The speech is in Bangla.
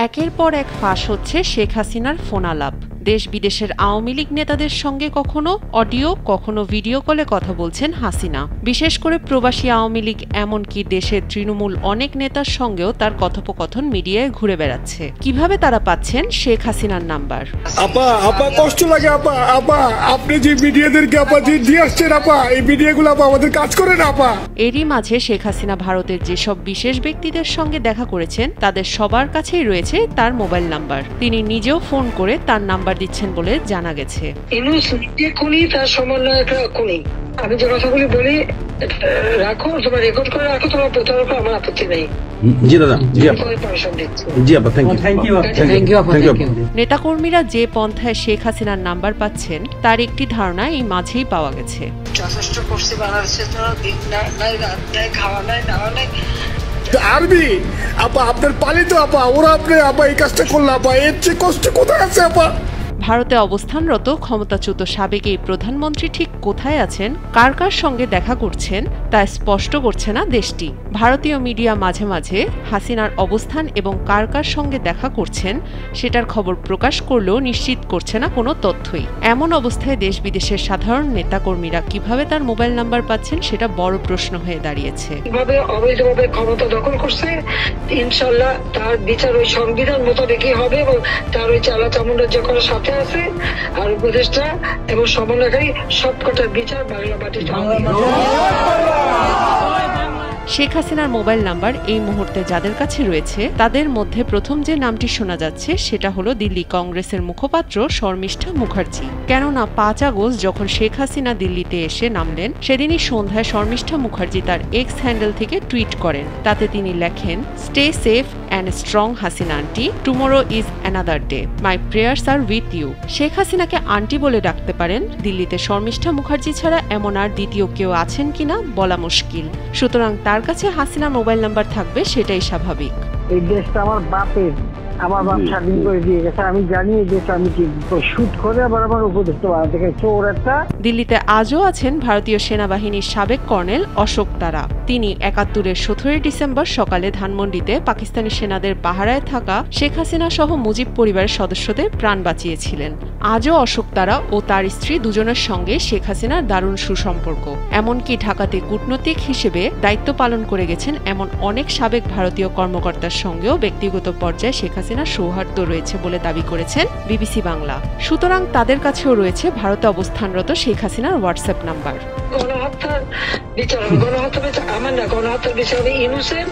একের পর এক ফাঁস হচ্ছে শেখ হাসিনার ফোনালাপ। দেশ বিদেশের আওয়ামী লীগ নেতাদের সঙ্গে কখনো অডিও কখনো ভিডিও কলে কথা বলছেন হাসিনা। বিশেষ করে প্রবাসী আওয়ামী লীগ এমনকি দেশের তৃণমূল অনেক নেতার সঙ্গেও তার কথোপকথন মিডিয়ায় ঘুরে বেড়াচ্ছে। কিভাবে তারা পাচ্ছেন শেখ হাসিনার নাম্বার? আপা কষ্ট লাগে আপা আপনি যে মিডিয়াদেরকে দিয়ে আসছেন এই মিডিয়াগুলো আমাদের কাজ করে না আপা। এরই মাঝে শেখ হাসিনা ভারতের যেসব বিশেষ ব্যক্তিদের সঙ্গে দেখা করেছেন তাদের সবার কাছেই রয়েছে তার মোবাইল নাম্বার। তিনি নিজেও ফোন করে তার নাম্বার দিচ্ছেন বলে জানা গেছে। আমি যে কথাগুলি বলি রাখো, তোমরা রেকর্ড করে রাখো, তোমার প্রতারণার উপর আমার আপত্তি নেই। জি দাদা, জি আপা, থ্যাংক ইউ। নেতাকর্মীরা যে পন্থায় শেখ হাসিনার নাম্বার পাচ্ছেন তার একটি ধারণা এই মাঝেই পাওয়া গেছে। যথেষ্ট করছি বাংলাদেশের জন্য, দিন নাই রাত নাই, খাওয়া নাই দাওয়া নাই। আরবি আপা আপনার পালিত ওরা আপনি এই কাজটা করলো এর চেয়ে কষ্ট কোথায় আছে আপা? ভারতে অবস্থানরত ক্ষমতাচ্যুত সাবেক এই প্রধানমন্ত্রী ঠিক কোথায় আছেন, কার কার সঙ্গে দেখা করছেন তা স্পষ্ট করছে না দেশটি। ভারতীয় মিডিয়া মাঝে মাঝে হাসিনার অবস্থান এবং কার কার সঙ্গে দেখা করছেন সেটার খবর প্রকাশ করলেও নিশ্চিত করছে না কোনো তথ্যই। এমন অবস্থায় দেশ বিদেশের সাধারণ নেতাকর্মীরা কিভাবে তার মোবাইল নাম্বার পাচ্ছেন সেটা বড় প্রশ্ন হয়ে দাঁড়িয়েছে। কিভাবে অবৈধভাবে ক্ষমতা দখল করছে, ইনশাআল্লাহ তার বিচার ওই সংবিধান মোতাবেকই হবে এবং তার ওই চালা চামুন্ডার যে কোনো সাথে আছে আর উপদেষ্টা এবং সমন্বয়কারী সবকটার বিচার বাংলা মাটিতে হবে। শেখ হাসিনার মোবাইল নাম্বার এই মুহূর্তে যাদের কাছে রয়েছে তাদের মধ্যে প্রথম যে নামটি শোনা যাচ্ছে সেটা হলো দিল্লি কংগ্রেসের মুখপাত্র শর্মিষ্ঠা মুখার্জি। কেননা ৫ আগস্ট যখন শেখ হাসিনা দিল্লিতে এসে নামলেন সেদিনই সন্ধ্যায় শর্মিষ্ঠা মুখার্জি তার এক্স হ্যান্ডেল থেকে টুইট করেন। তাতে তিনি লেখেন, stay safe and strong Hasina aunty, tomorrow is another day, my prayers are with you. Sheikh হাসিনাকে আন্টি বলে ডাকতে পারেন, দিল্লিতে শর্মিষ্ঠা মুখার্জি ছাড়া এমন আর দ্বিতীয় কেউ আছেন কিনা বলা মুশকিল। সুতরাং তার কাছে হাসিনার মোবাইল নাম্বার থাকবে সেটাই স্বাভাবিক। এই দেশটা আমার বাপের, আমার বাপ স্বাধীন করে দিয়ে গেছে। আমি জানি এই দেশটা আমি কি শুট করে আবার আমার উপদেষ্টা বানাতে চোর একটা। দিল্লিতে আজও আছেন ভারতীয় সেনাবাহিনীর সাবেক কর্নেল অশোক তারা। তিনি ৭১-এর ১৭ ডিসেম্বর সকালে ধানমন্ডিতে পাকিস্তানি সেনাদের পাহারায় থাকা শেখ হাসিনা সহ মুজিব পরিবারের সদস্যদের প্রাণ বাঁচিয়েছিলেন। আজও অশোক তারা ও তার স্ত্রী দুজনের সঙ্গে শেখ হাসিনার দারুণ সুসম্পর্ক। এমনকি ঢাকাতে কূটনৈতিক হিসেবে দায়িত্ব পালন করে গেছেন এমন অনেক সাবেক ভারতীয় কর্মকর্তার সঙ্গেও ব্যক্তিগত পর্যায়ে শেখ হাসিনার সৌহার্দ্য রয়েছে বলে দাবি করেছেন বিবিসি বাংলা। সুতরাং তাদের কাছেও রয়েছে ভারতে অবস্থানরত শেখ হাসিনার হোয়াটসঅ্যাপ নাম্বার। গণহত্যার বিচার হবে, গণহত্যার বিচার আমার না, গণহত্যার বিচার হবে ইনুসের।